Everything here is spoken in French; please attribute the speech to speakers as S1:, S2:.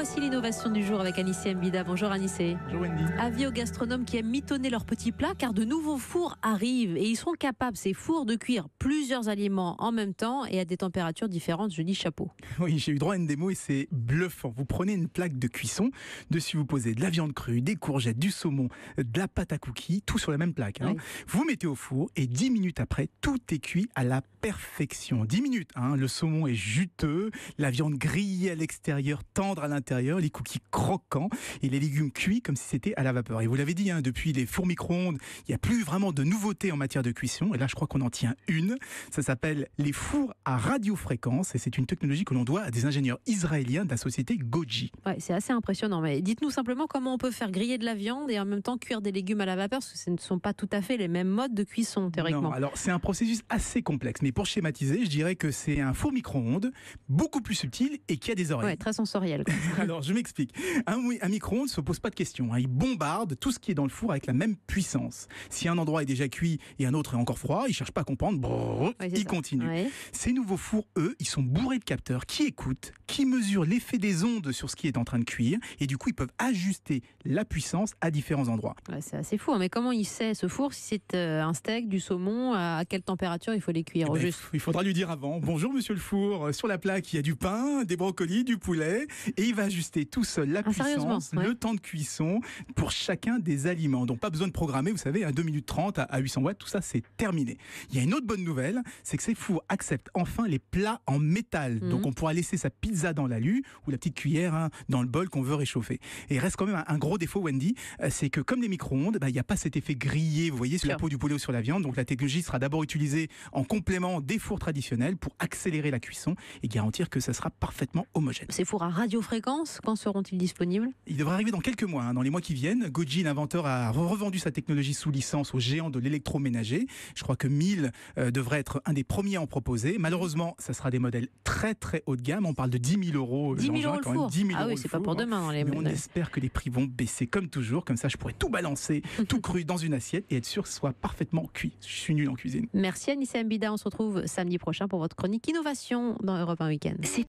S1: Voici l'innovation du jour avec Anissé Mbida. Bonjour Anissé.
S2: Bonjour Wendy.
S1: Avis aux gastronomes qui aiment mitonner leurs petits plats car de nouveaux fours arrivent et ils seront capables, ces fours, de cuire plusieurs aliments en même temps et à des températures différentes. Je dis chapeau.
S2: Oui, j'ai eu droit à une démo et c'est bluffant. Vous prenez une plaque de cuisson, dessus vous posez de la viande crue, des courgettes, du saumon, de la pâte à cookies, tout sur la même plaque.
S1: Oui.
S2: Vous mettez au four et 10 minutes après, tout est cuit à la perfection. 10 minutes, le saumon est juteux, la viande grillée à l'extérieur, tendre à l'intérieur, les cookies croquants et les légumes cuits comme si c'était à la vapeur. Et vous l'avez dit, depuis les fours micro-ondes, il n'y a plus vraiment de nouveautés en matière de cuisson. Et là, je crois qu'on en tient une. Ça s'appelle les fours à radiofréquence et c'est une technologie que l'on doit à des ingénieurs israéliens de la société Goji.
S1: Ouais, c'est assez impressionnant. Mais dites-nous simplement comment on peut faire griller de la viande et en même temps cuire des légumes à la vapeur, parce que ce ne sont pas tout à fait les mêmes modes de cuisson, théoriquement.
S2: Non, alors c'est un processus assez complexe. Mais pour schématiser, je dirais que c'est un four micro-ondes beaucoup plus subtil et qui a des oreilles.
S1: Ouais, très sensoriel, quoi.
S2: Alors, je m'explique. Un micro-ondes ne se pose pas de questions. Il bombarde tout ce qui est dans le four avec la même puissance. Si un endroit est déjà cuit et un autre est encore froid, il ne cherche pas à comprendre. Il continue.
S1: Ouais.
S2: Ces nouveaux fours, eux, ils sont bourrés de capteurs qui écoutent, qui mesurent l'effet des ondes sur ce qui est en train de cuire. Et du coup, ils peuvent ajuster la puissance à différents endroits.
S1: Ouais, c'est assez fou. Mais comment il sait, ce four, si c'est un steak, du saumon, à quelle température il faut les cuire au juste?
S2: Il faudra lui dire avant. Bonjour, monsieur le four. Sur la plaque, il y a du pain, des brocolis, du poulet. Et il va ajuster tout seul la puissance, le temps de cuisson pour chacun des aliments. Donc pas besoin de programmer, vous savez, 2 minutes 30 à 800 watts, tout ça c'est terminé. Il y a une autre bonne nouvelle, c'est que ces fours acceptent enfin les plats en métal. Donc on pourra laisser sa pizza dans l'alu ou la petite cuillère dans le bol qu'on veut réchauffer. Et il reste quand même un gros défaut, Wendy, c'est que comme les micro-ondes, il n'y a pas cet effet grillé, vous voyez, sur la peau du poulet ou sur la viande. Donc la technologie sera d'abord utilisée en complément des fours traditionnels pour accélérer la cuisson et garantir que ça sera parfaitement homogène.
S1: Ces fours à radiofréquence, quand seront-ils disponibles?
S2: Il devrait arriver dans quelques mois, dans les mois qui viennent. Goji, l'inventeur, a revendu sa technologie sous licence aux géants de l'électroménager. Je crois que 1000 devrait être un des premiers à en proposer. Malheureusement, ça sera des modèles très très haut de gamme. On parle de 10 000 euros.
S1: 10 000 euros le four.
S2: 10 000
S1: ah
S2: euros
S1: oui, c'est pas pour demain. Dans les...
S2: Mais on espère que les prix vont baisser comme toujours. Comme ça, je pourrais tout balancer, tout cru dans une assiette et être sûr que ce soit parfaitement cuit. Je suis nul en cuisine.
S1: Merci Anissé Mbida. On se retrouve samedi prochain pour votre chronique Innovation dans Europe 1 Week-end.